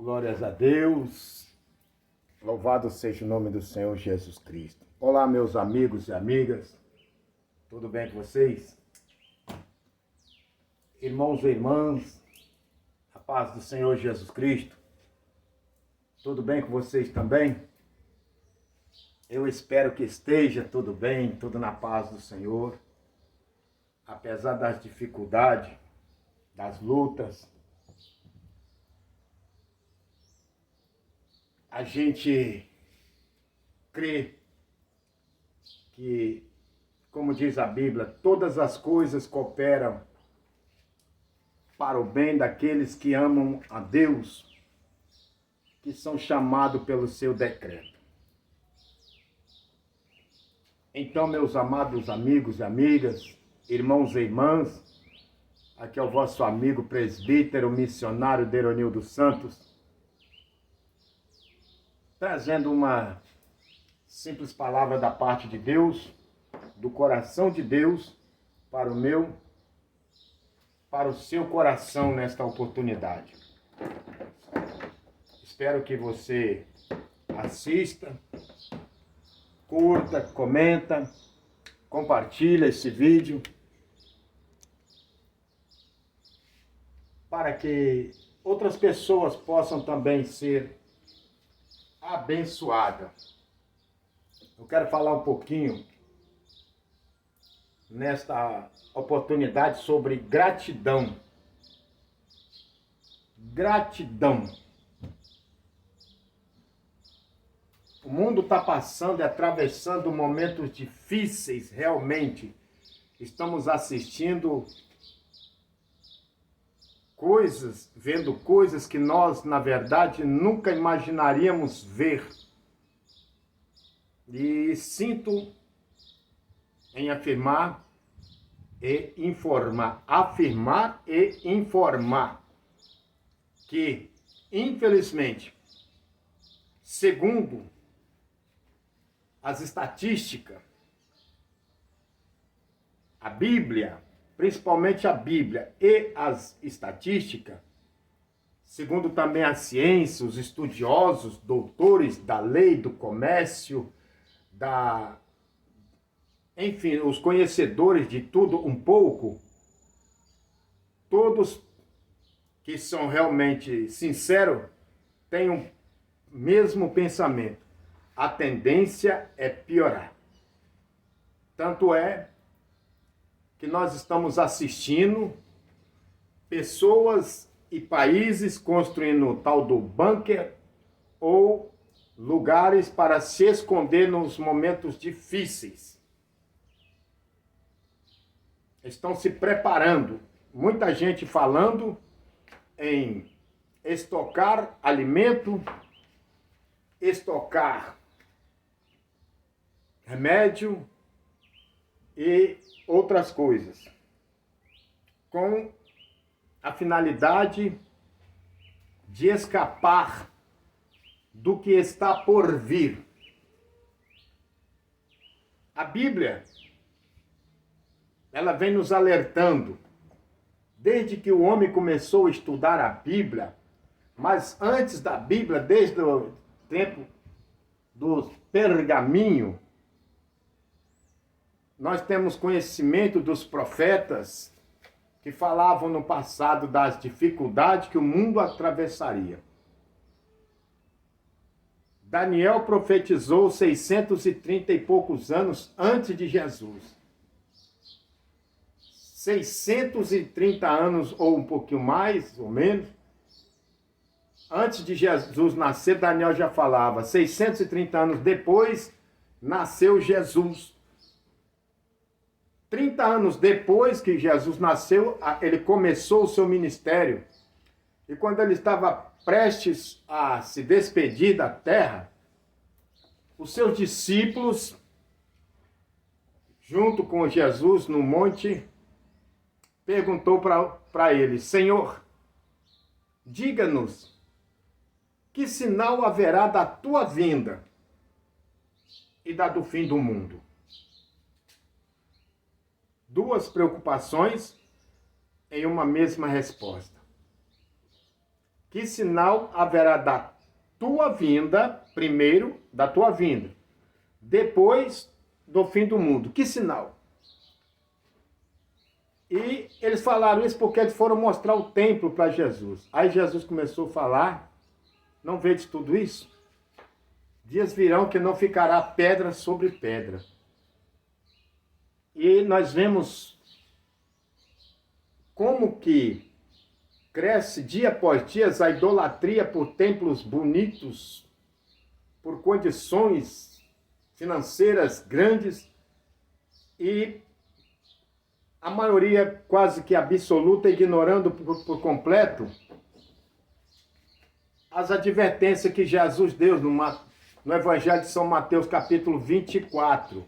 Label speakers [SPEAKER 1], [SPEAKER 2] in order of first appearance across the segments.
[SPEAKER 1] Glórias a Deus. Louvado seja o nome do Senhor Jesus Cristo. Olá, meus amigos e amigas. Tudo bem com vocês? Irmãos e irmãs, a paz do Senhor Jesus Cristo. Tudo bem com vocês também? Eu espero que esteja tudo bem, tudo na paz do Senhor. Apesar das dificuldades, das lutas, a gente crê que, como diz a Bíblia, todas as coisas cooperam para o bem daqueles que amam a Deus, que são chamados pelo seu decreto. Então, meus amados amigos e amigas, irmãos e irmãs, aqui é o vosso amigo presbítero missionário Deronildo Santos, trazendo uma simples palavra da parte de Deus, do coração de Deus, para o meu, para o seu coração nesta oportunidade. Espero que você assista, curta, comenta, compartilha esse vídeo, para que outras pessoas possam também ser abençoada. Eu quero falar um pouquinho nesta oportunidade sobre gratidão. Gratidão. O mundo está passando e atravessando momentos difíceis, realmente. Estamos assistindo coisas, vendo coisas que nós, na verdade, nunca imaginaríamos ver. E sinto em afirmar e informar que, infelizmente, segundo as estatísticas, a Bíblia, principalmente a Bíblia e as estatísticas, segundo também a ciência, os estudiosos, doutores da lei, do comércio, enfim, os conhecedores de tudo um pouco, todos que são realmente sinceros, têm o mesmo pensamento. A tendência é piorar. Tanto é que nós estamos assistindo pessoas e países construindo o tal do bunker ou lugares para se esconder nos momentos difíceis. Estão se preparando. Muita gente falando em estocar alimento, estocar remédio e outras coisas, com a finalidade de escapar do que está por vir. A Bíblia, ela vem nos alertando, desde que o homem começou a estudar a Bíblia, mas antes da Bíblia, desde o tempo do pergaminho, nós temos conhecimento dos profetas que falavam no passado das dificuldades que o mundo atravessaria. Daniel profetizou 630 e poucos anos antes de Jesus. 630 anos, ou um pouquinho mais, ou menos, antes de Jesus nascer, Daniel já falava. 630 anos depois, nasceu Jesus. 30 anos depois que Jesus nasceu, ele começou o seu ministério. E quando ele estava prestes a se despedir da terra, os seus discípulos, junto com Jesus no monte, perguntou para ele: Senhor, diga-nos, que sinal haverá da tua vinda e da do fim do mundo? Duas preocupações em uma mesma resposta. Que sinal haverá da tua vinda, primeiro da tua vinda, depois do fim do mundo? Que sinal? E eles falaram isso porque eles foram mostrar o templo para Jesus. Aí Jesus começou a falar: não vedes tudo isso? Dias virão que não ficará pedra sobre pedra. E nós vemos como que cresce dia após dia a idolatria por templos bonitos, por condições financeiras grandes, e a maioria quase que absoluta ignorando por completo as advertências que Jesus deu no Evangelho de São Mateus, capítulo 24.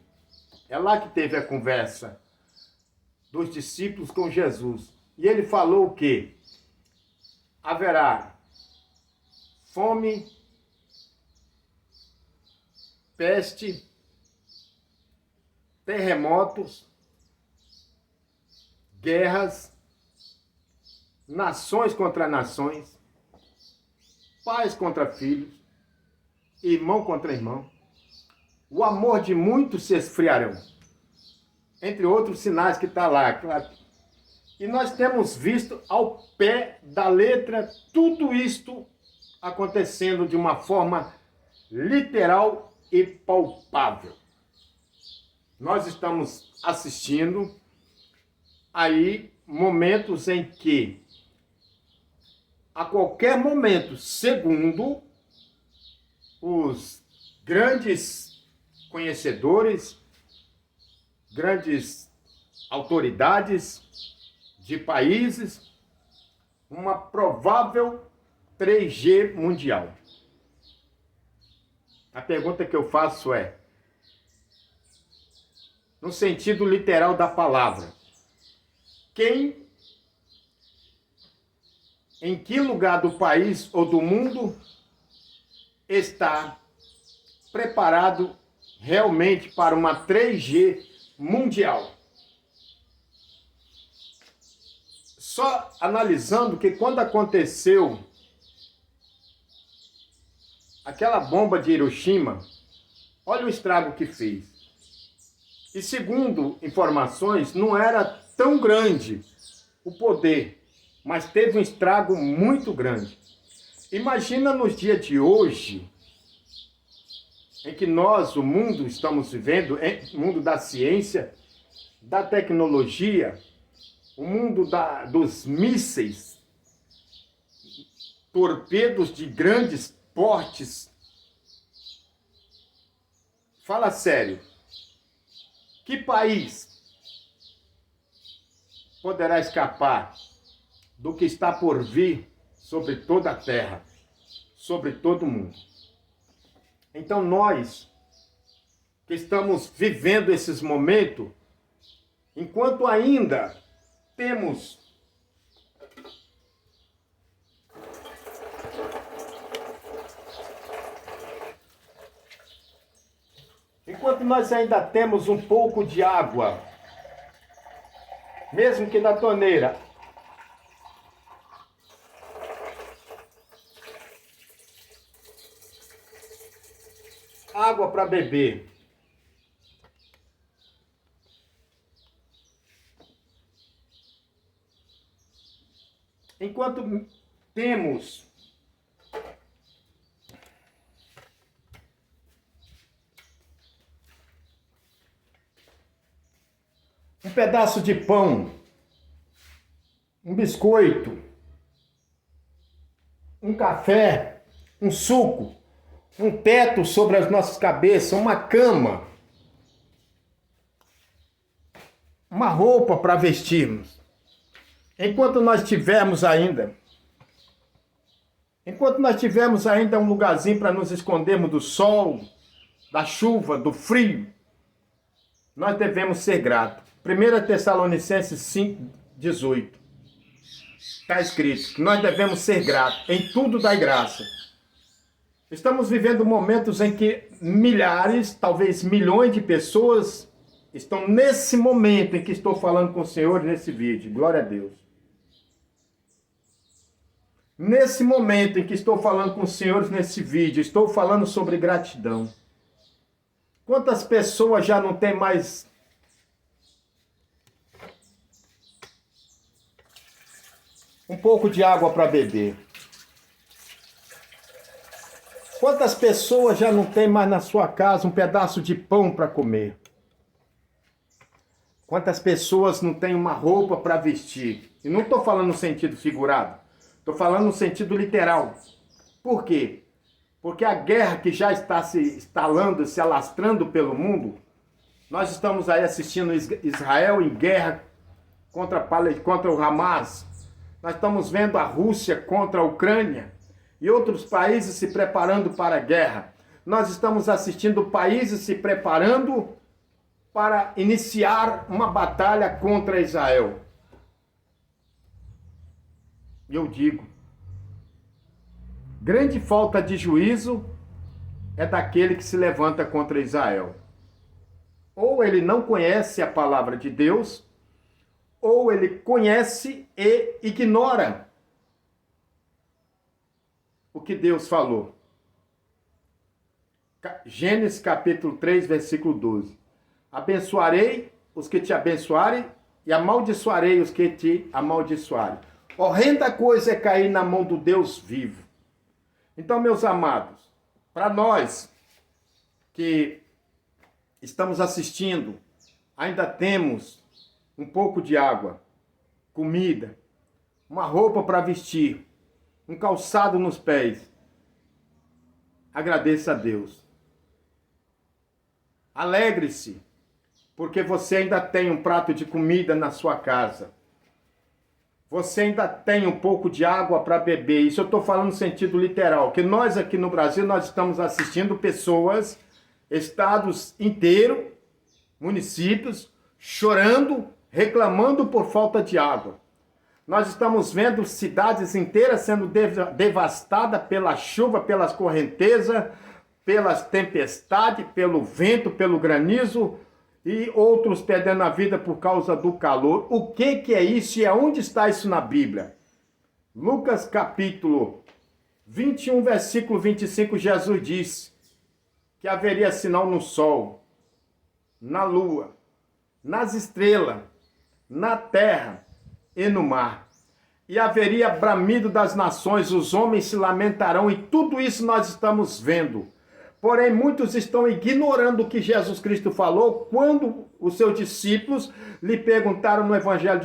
[SPEAKER 1] É lá que teve a conversa dos discípulos com Jesus. E ele falou o quê? Haverá fome, peste, terremotos, guerras, nações contra nações, pais contra filhos, irmão contra irmão. O amor de muitos se esfriarão. Entre outros sinais que está lá. E nós temos visto ao pé da letra tudo isto acontecendo de uma forma literal e palpável. Nós estamos assistindo aí momentos em que, a qualquer momento, segundo os grandes conhecedores, grandes autoridades de países, uma provável 3G mundial. A pergunta que eu faço é, no sentido literal da palavra, quem, em que lugar do país ou do mundo está preparado realmente para uma 3G mundial? Só analisando que quando aconteceu aquela bomba de Hiroshima, olha o estrago que fez. E segundo informações, não era tão grande o poder, mas teve um estrago muito grande. Imagina nos dias de hoje, em que nós, o mundo, estamos vivendo, o mundo da ciência, da tecnologia, o mundo dos mísseis, torpedos de grandes portes. Fala sério, que país poderá escapar do que está por vir sobre toda a terra, sobre todo o mundo? Então nós que estamos vivendo esses momentos, enquanto ainda temos nós ainda temos um pouco de água, mesmo que na torneira, água para beber, enquanto temos um pedaço de pão, um biscoito, um café, um suco, um teto sobre as nossas cabeças, uma cama, uma roupa para vestirmos. Enquanto nós tivermos ainda um lugarzinho para nos escondermos do sol, da chuva, do frio, nós devemos ser gratos. 1 Tessalonicenses 5:18. Está escrito que nós devemos ser gratos. Em tudo dai graça. Estamos vivendo momentos em que milhares, talvez milhões de pessoas estão nesse momento em que estou falando com o Senhor nesse vídeo. Glória a Deus. Nesse momento em que estou falando com os senhores nesse vídeo, estou falando sobre gratidão. Quantas pessoas já não têm mais um pouco de água para beber? Quantas pessoas já não têm mais na sua casa um pedaço de pão para comer? Quantas pessoas não têm uma roupa para vestir? E não estou falando no sentido figurado, estou falando no sentido literal. Por quê? Porque a guerra que já está se instalando, se alastrando pelo mundo, nós estamos aí assistindo Israel em guerra contra o Hamas, nós estamos vendo a Rússia contra a Ucrânia e outros países se preparando para a guerra. Nós estamos assistindo países se preparando para iniciar uma batalha contra Israel. E eu digo, grande falta de juízo é daquele que se levanta contra Israel. Ou ele não conhece a palavra de Deus, ou ele conhece e ignora o que Deus falou. Gênesis capítulo 3, versículo 12. Abençoarei os que te abençoarem e amaldiçoarei os que te amaldiçoarem. Horrenda coisa é cair na mão do Deus vivo. Então, meus amados, para nós que estamos assistindo, ainda temos um pouco de água, comida, uma roupa para vestir, um calçado nos pés. Agradeça a Deus. Alegre-se, porque você ainda tem um prato de comida na sua casa. Você ainda tem um pouco de água para beber. Isso eu estou falando no sentido literal, que nós aqui no Brasil, nós estamos assistindo pessoas, estados inteiros, municípios, chorando, reclamando por falta de água. Nós estamos vendo cidades inteiras sendo devastadas pela chuva, pelas correntezas, pelas tempestades, pelo vento, pelo granizo, e outros perdendo a vida por causa do calor. O que é isso e aonde está isso na Bíblia? Lucas capítulo 21, versículo 25, Jesus disse que haveria sinal no sol, na lua, nas estrelas, na terra e no mar. E haveria bramido das nações, os homens se lamentarão, e tudo isso nós estamos vendo. Porém, muitos estão ignorando o que Jesus Cristo falou quando os seus discípulos lhe perguntaram no Evangelho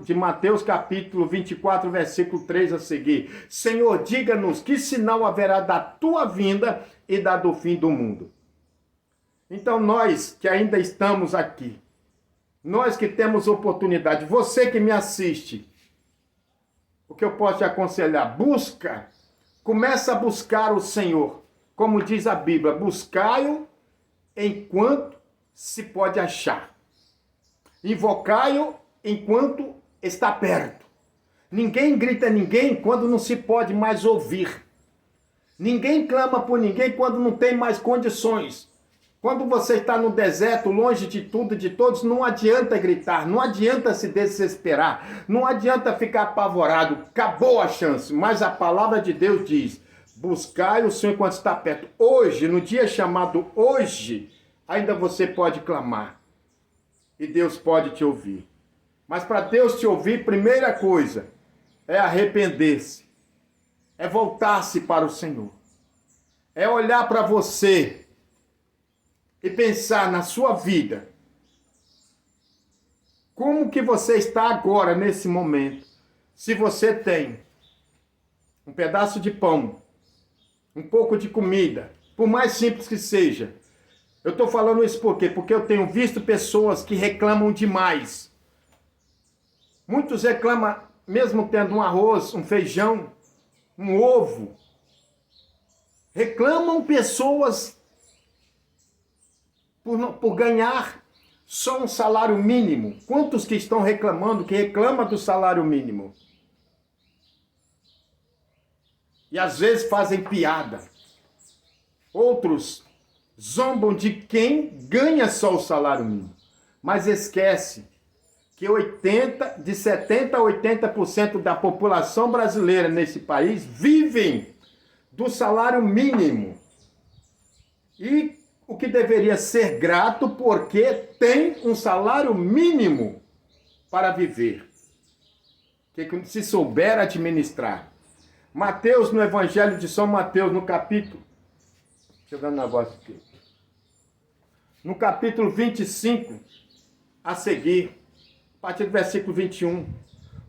[SPEAKER 1] de Mateus, capítulo 24, versículo 3 a seguir. Senhor, diga-nos que sinal haverá da tua vinda e da do fim do mundo. Então, nós que ainda estamos aqui, nós que temos oportunidade, você que me assiste, o que eu posso te aconselhar? Começa a buscar o Senhor. Como diz a Bíblia, buscai-o enquanto se pode achar. Invocai-o enquanto está perto. Ninguém grita a ninguém quando não se pode mais ouvir. Ninguém clama por ninguém quando não tem mais condições. Quando você está no deserto, longe de tudo e de todos, não adianta gritar, não adianta se desesperar, não adianta ficar apavorado. Acabou a chance, mas a palavra de Deus diz: buscai o Senhor enquanto está perto. Hoje, no dia chamado hoje, ainda você pode clamar. E Deus pode te ouvir. Mas para Deus te ouvir, primeira coisa é arrepender-se. É voltar-se para o Senhor. É olhar para você e pensar na sua vida. Como que você está agora, nesse momento? Se você tem um pedaço de pão, um pouco de comida, por mais simples que seja. Eu estou falando isso por quê? Porque eu tenho visto pessoas que reclamam demais. Muitos reclamam, mesmo tendo um arroz, um feijão, um ovo. Reclamam pessoas por ganhar só um salário mínimo. Quantos que estão reclamando, que reclamam do salário mínimo? E às vezes fazem piada. Outros zombam de quem ganha só o salário mínimo. Mas esquece que de 70% a 80% da população brasileira nesse país vivem do salário mínimo. E o que deveria ser grato porque tem um salário mínimo para viver. Que se souber administrar. Mateus, no Evangelho de São Mateus, no capítulo... Deixa eu ver um negócio aqui. No capítulo 25, a seguir, a partir do versículo 21,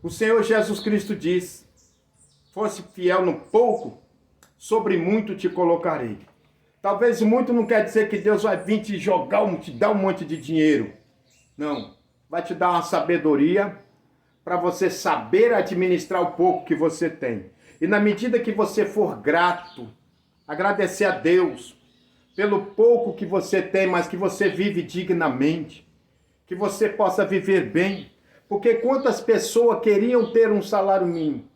[SPEAKER 1] o Senhor Jesus Cristo diz: fosse fiel no pouco, sobre muito te colocarei. Talvez muito não quer dizer que Deus vai vir te jogar, te dar um monte de dinheiro. Não. Vai te dar uma sabedoria para você saber administrar o pouco que você tem. E na medida que você for grato, agradecer a Deus pelo pouco que você tem, mas que você vive dignamente, que você possa viver bem. Porque quantas pessoas queriam ter um salário mínimo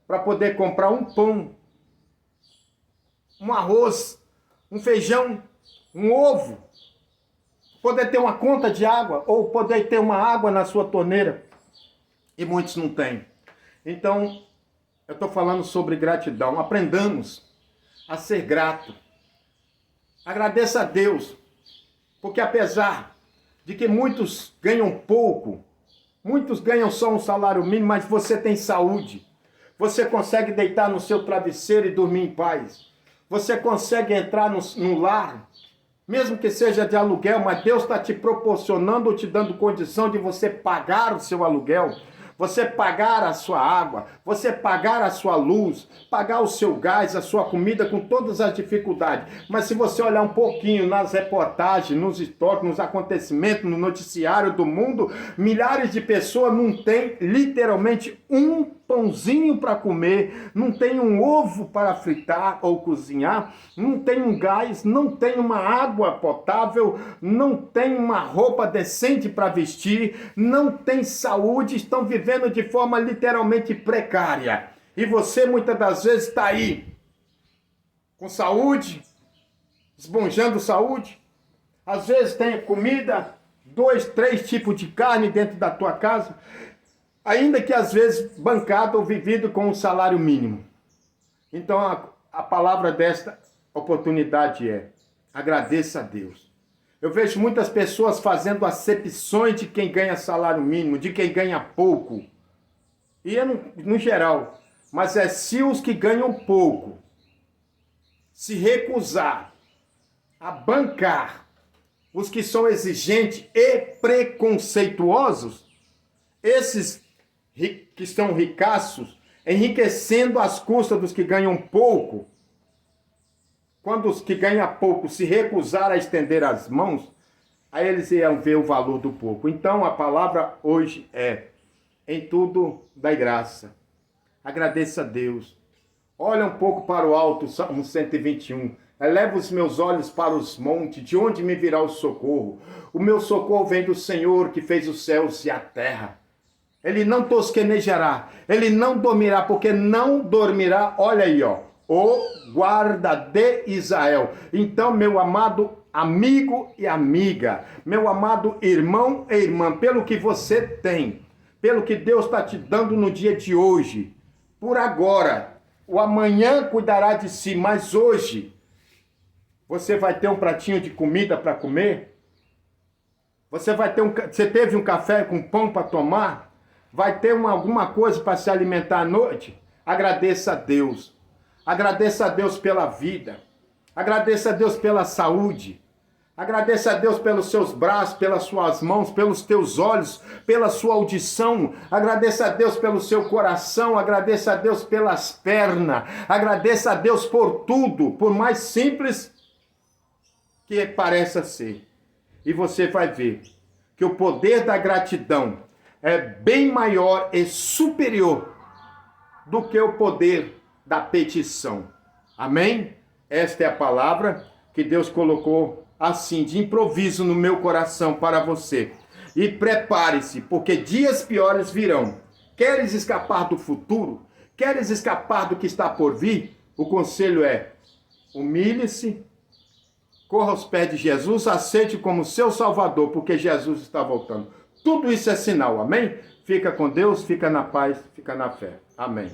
[SPEAKER 1] para poder comprar um pão, um arroz, um feijão, um ovo, poder ter uma conta de água ou poder ter uma água na sua torneira. E muitos não têm. Então, eu estou falando sobre gratidão. Aprendamos a ser grato. Agradeça a Deus, porque apesar de que muitos ganham pouco, muitos ganham só um salário mínimo, mas você tem saúde. Você consegue deitar no seu travesseiro e dormir em paz. Você consegue entrar no lar, mesmo que seja de aluguel, mas Deus está te proporcionando ou te dando condição de você pagar o seu aluguel, você pagar a sua água, você pagar a sua luz, pagar o seu gás, a sua comida, com todas as dificuldades. Mas se você olhar um pouquinho nas reportagens, nos históricos, nos acontecimentos, no noticiário do mundo, milhares de pessoas não têm literalmente um pãozinho para comer, não tem um ovo para fritar ou cozinhar, não tem um gás, não tem uma água potável, não tem uma roupa decente para vestir, não tem saúde, estão vivendo de forma literalmente precária. E você muitas das vezes está aí com saúde, esbanjando saúde, às vezes tem comida, 2, 3 tipos de carne dentro da tua casa, ainda que às vezes bancado ou vivido com um salário mínimo. Então a palavra desta oportunidade é: agradeça a Deus. Eu vejo muitas pessoas fazendo acepções de quem ganha salário mínimo, de quem ganha pouco. E é no geral. Mas é se os que ganham pouco se recusar a bancar os que são exigentes e preconceituosos, esses que estão ricaços, enriquecendo às custas dos que ganham pouco, quando os que ganham pouco se recusar a estender as mãos, aí eles iam ver o valor do pouco. Então a palavra hoje é: em tudo dai graça. Agradeça a Deus. Olha um pouco para o alto, Salmo 121. Eleva os meus olhos para os montes, de onde me virá o socorro? O meu socorro vem do Senhor, que fez os céus e a terra. Ele não tosquenejará, ele não dormirá, porque não dormirá, olha aí, ó, o guarda de Israel. Então, meu amado amigo e amiga, meu amado irmão e irmã, pelo que você tem, pelo que Deus está te dando no dia de hoje, por agora, o amanhã cuidará de si, mas hoje, você vai ter um pratinho de comida para comer? Você teve um café com pão para tomar? Vai ter alguma coisa para se alimentar à noite? Agradeça a Deus. Agradeça a Deus pela vida. Agradeça a Deus pela saúde. Agradeça a Deus pelos seus braços, pelas suas mãos, pelos teus olhos, pela sua audição. Agradeça a Deus pelo seu coração. Agradeça a Deus pelas pernas. Agradeça a Deus por tudo, por mais simples que pareça ser. E você vai ver que o poder da gratidão é bem maior e superior do que o poder da petição. Amém? Esta é a palavra que Deus colocou assim, de improviso no meu coração para você. E prepare-se, porque dias piores virão. Queres escapar do futuro? Queres escapar do que está por vir? O conselho é: humilhe-se, corra aos pés de Jesus, aceite como seu Salvador, porque Jesus está voltando. Tudo isso é sinal, amém? Fica com Deus, fica na paz, fica na fé. Amém.